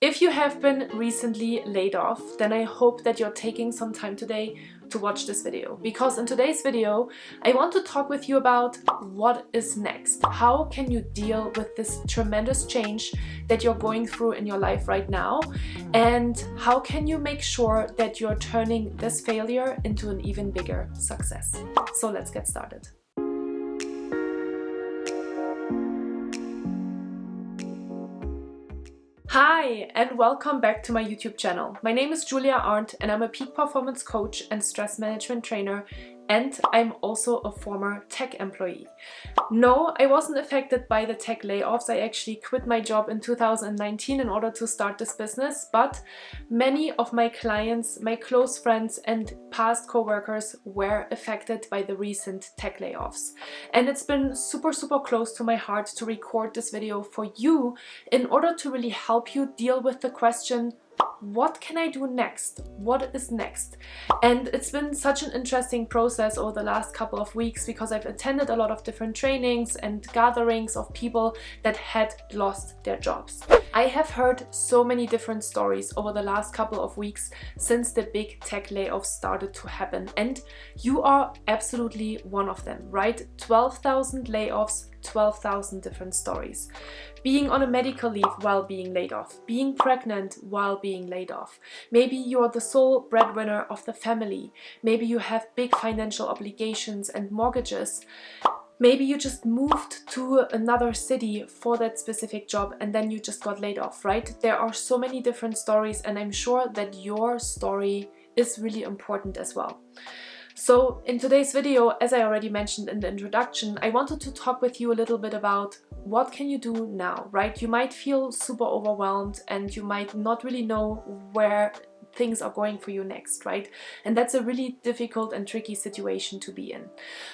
If you have been recently laid off, then I hope that you're taking some time today to watch this video, because in today's video I want to talk with you about what is next. How can you deal with this tremendous change that you're going through in your life right now, and how can you make sure that you're turning this failure into an even bigger success. So let's get started. Hi and welcome back to my YouTube channel. My name is Julia Arndt and I'm a peak performance coach and stress management trainer, and I'm also a former tech employee. No, I wasn't affected by the tech layoffs. I actually quit my job in 2019 in order to start this business, but many of my clients, my close friends and past co-workers were affected by the recent tech layoffs. And it's been super close to my heart to record this video for you in order to really help you deal with the question, what can I do next? What is next? And it's been such an interesting process over the last couple of weeks because I've attended a lot of different trainings and gatherings of people that had lost their jobs. I have heard so many different stories over the last couple of weeks since the big tech layoffs started to happen, and you are absolutely one of them, right? 12,000 layoffs, 12,000 different stories. Being on a medical leave while being laid off, being pregnant while being laid off. Maybe you're the sole breadwinner of the family. Maybe you have big financial obligations and mortgages. Maybe you just moved to another city for that specific job and then you just got laid off, right? There are so many different stories, and I'm sure that your story is really important as well. So in today's video, as I already mentioned in the introduction, I wanted to talk with you a little bit about what can you do now, right? You might feel super overwhelmed and you might not really know where things are going for you next, right? And that's a really difficult and tricky situation to be in.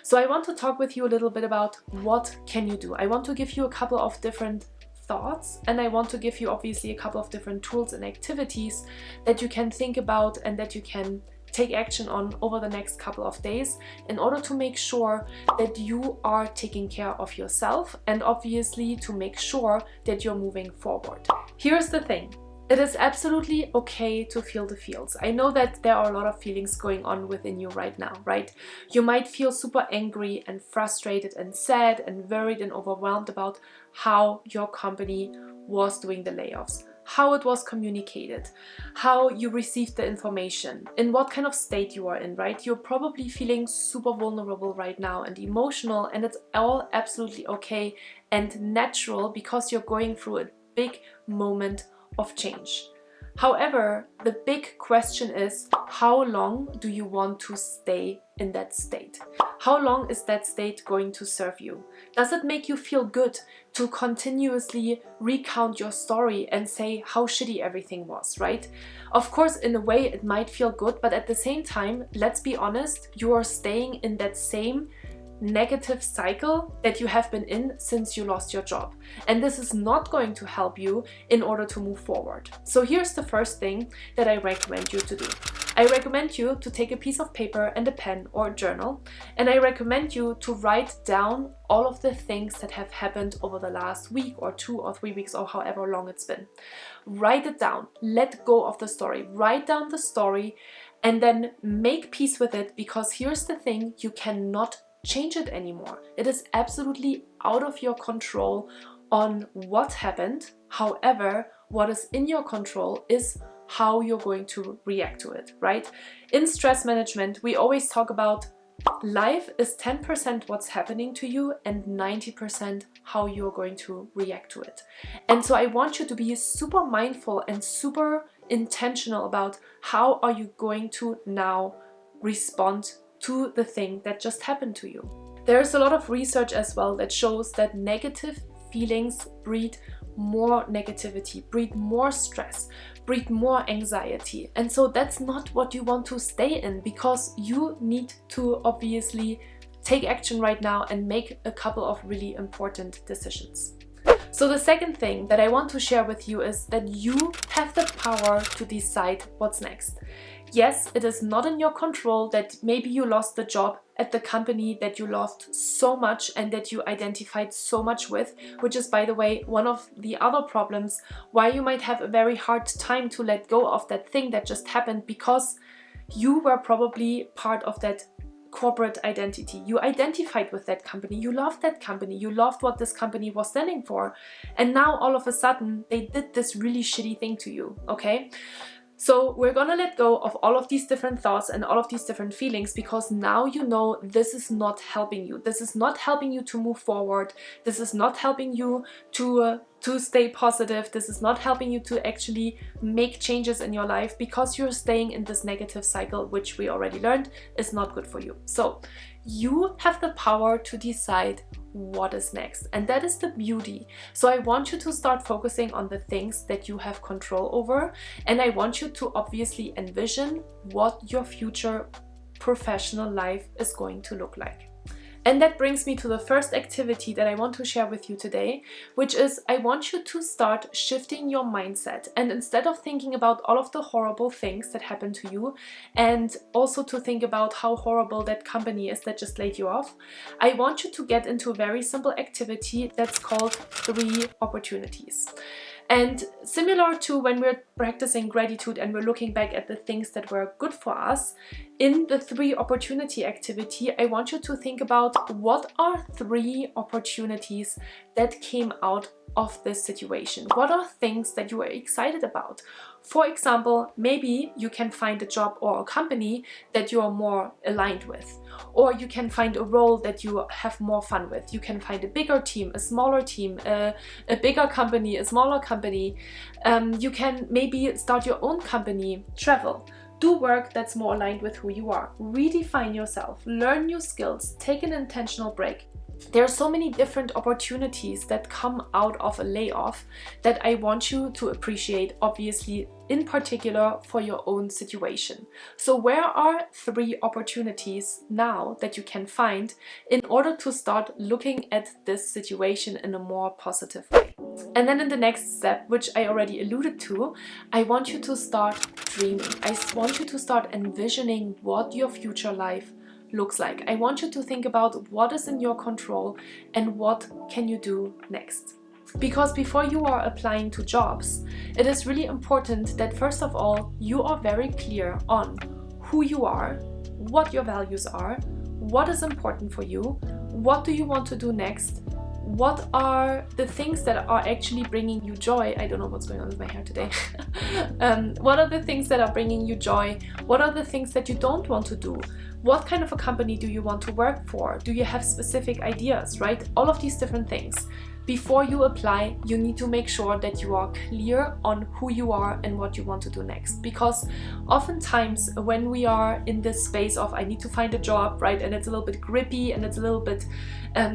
So I want to talk with you a little bit about what can you do. I want to give you a couple of different thoughts, and I want to give you obviously a couple of different tools and activities that you can think about and that you can take action on over the next couple of days in order to make sure that you are taking care of yourself and obviously to make sure that you're moving forward. Here's the thing. It is absolutely okay to feel the feels. I know that there are a lot of feelings going on within you right now, right? You might feel super angry and frustrated and sad and worried and overwhelmed about how your company was doing the layoffs, how it was communicated, how you received the information, in what kind of state you are in, right? You're probably feeling super vulnerable right now and emotional, and it's all absolutely okay and natural because you're going through a big moment of change. However, the big question is, how long do you want to stay in that state? How long is that state going to serve you? Does it make you feel good to continuously recount your story and say how shitty everything was, right? Of course, in a way it might feel good, but at the same time, let's be honest, you are staying in that same negative cycle that you have been in since you lost your job. And this is not going to help you in order to move forward. So here's the first thing that I recommend you to do. I recommend you to take a piece of paper and a pen or a journal, and I recommend you to write down all of the things that have happened over the last week or 2 or 3 weeks or however long it's been. Write it down. Let go of the story. Write down the story and then make peace with it, because here's the thing, you cannot change it anymore. It is absolutely out of your control on what happened. However, what is in your control is how you're going to react to it, right? In stress management, we always talk about life is 10% what's happening to you and 90% how you're going to react to it. And so I want you to be super mindful and super intentional about how are you going to now respond to the thing that just happened to you. There's a lot of research as well that shows that negative feelings breed more negativity, breed more stress, breed more anxiety. And so that's not what you want to stay in, because you need to obviously take action right now and make a couple of really important decisions. So the second thing that I want to share with you is that you have the power to decide what's next. Yes, it is not in your control that maybe you lost the job at the company that you loved so much and that you identified so much with, which is, by the way, one of the other problems why you might have a very hard time to let go of that thing that just happened, because you were probably part of that corporate identity. You identified with that company, you loved that company, you loved what this company was standing for, and now all of a sudden they did this really shitty thing to you, okay? So we're gonna let go of all of these different thoughts and all of these different feelings, because now you know this is not helping you. This is not helping you to move forward. This is not helping you to stay positive. This is not helping you to actually make changes in your life, because you're staying in this negative cycle, which we already learned is not good for you. So you have the power to decide what is next, and that is the beauty. So I want you to start focusing on the things that you have control over, and I want you to obviously envision what your future professional life is going to look like. And that brings me to the first activity that I want to share with you today, which is I want you to start shifting your mindset. And instead of thinking about all of the horrible things that happened to you, and also to think about how horrible that company is that just laid you off, I want you to get into a very simple activity that's called 3 opportunities. And similar to when we're practicing gratitude and we're looking back at the things that were good for us, in the 3 opportunity activity, I want you to think about what are 3 opportunities that came out of this situation. What are things that you are excited about? For example, maybe you can find a job or a company that you are more aligned with, or you can find a role that you have more fun with. You can find a bigger team, a smaller team, a bigger company, a smaller company. You can maybe start your own company, travel, do work that's more aligned with who you are, redefine yourself, learn new skills, take an intentional break. There are so many different opportunities that come out of a layoff that I want you to appreciate, obviously, in particular for your own situation. So where are 3 opportunities now that you can find in order to start looking at this situation in a more positive way? And then in the next step, which I already alluded to, I want you to start dreaming. I want you to start envisioning what your future life looks like. I want you to think about what is in your control and what can you do next. Because before you are applying to jobs, it is really important that first of all, you are very clear on who you are, what your values are, what is important for you, what do you want to do next, what are the things that are actually bringing you joy. I don't know what's going on with my hair today. What are the things that are bringing you joy? What are the things that you don't want to do? What kind of a company do you want to work for? Do you have specific ideas, right? All of these different things. Before you apply, you need to make sure that you are clear on who you are and what you want to do next. Because oftentimes when we are in this space of I need to find a job, right, and it's a little bit grippy and it's a little bit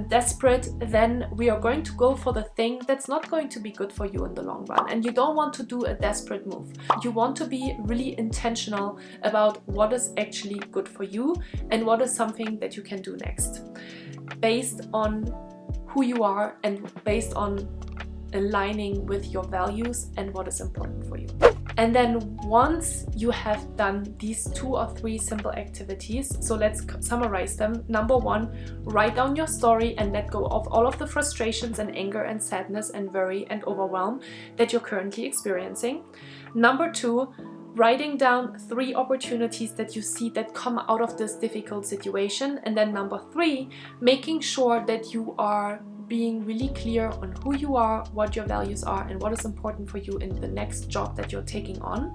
desperate, then we are going to go for the thing that's not going to be good for you in the long run. And you don't want to do a desperate move. You want to be really intentional about what is actually good for you and what is something that you can do next, based on who you are and based on aligning with your values and what is important for you. And then once you have done these 2 or 3 simple activities, so let's summarize them. Number 1, write down your story and let go of all of the frustrations and anger and sadness and worry and overwhelm that you're currently experiencing. Number 2, writing down 3 opportunities that you see that come out of this difficult situation. And then number 3, making sure that you are being really clear on who you are, what your values are, and what is important for you in the next job that you're taking on.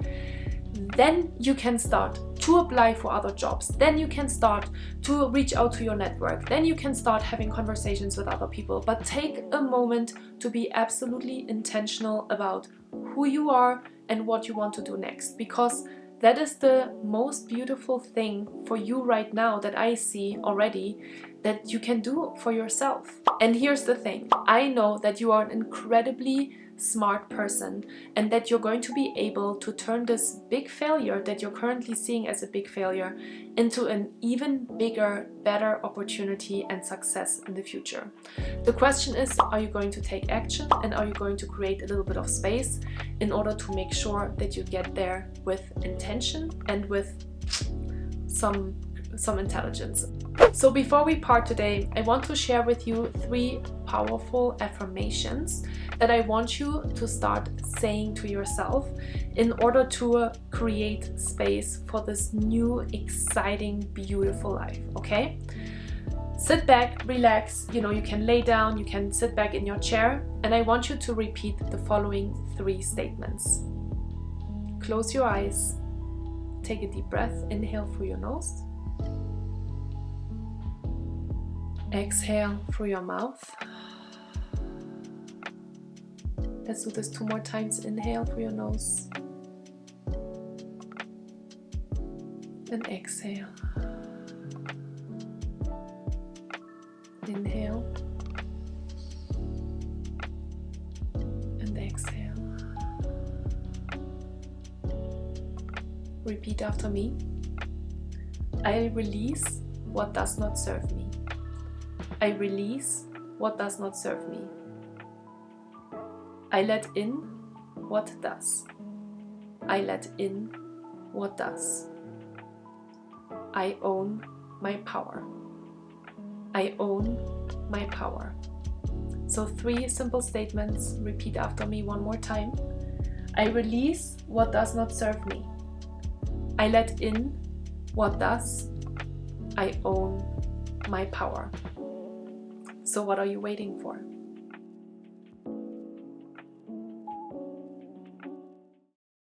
Then you can start to apply for other jobs. Then you can start to reach out to your network. Then you can start having conversations with other people. But take a moment to be absolutely intentional about who you are and what you want to do next, because that is the most beautiful thing for you right now that I see already that you can do for yourself. And here's the thing, I know that you are an incredibly smart person, and that you're going to be able to turn this big failure that you're currently seeing as a big failure into an even bigger, better opportunity and success in the future. The question is, are you going to take action, and are you going to create a little bit of space in order to make sure that you get there with intention and with some intelligence. So before we part today, I want to share with you 3 powerful affirmations that I want you to start saying to yourself in order to create space for this new, exciting, beautiful life, okay? Sit back, relax, you can lay down, you can sit back in your chair, and I want you to repeat the following 3 statements. Close your eyes, take a deep breath, inhale through your nose. Exhale through your mouth. Let's do this 2 more times. Inhale through your nose. And exhale. Inhale. And exhale. Repeat after me. I release what does not serve me. I release what does not serve me. I let in what does. I let in what does. I own my power. I own my power. So 3 simple statements. Repeat after me 1 more time. I release what does not serve me. I let in what does. I own my power. So what are you waiting for?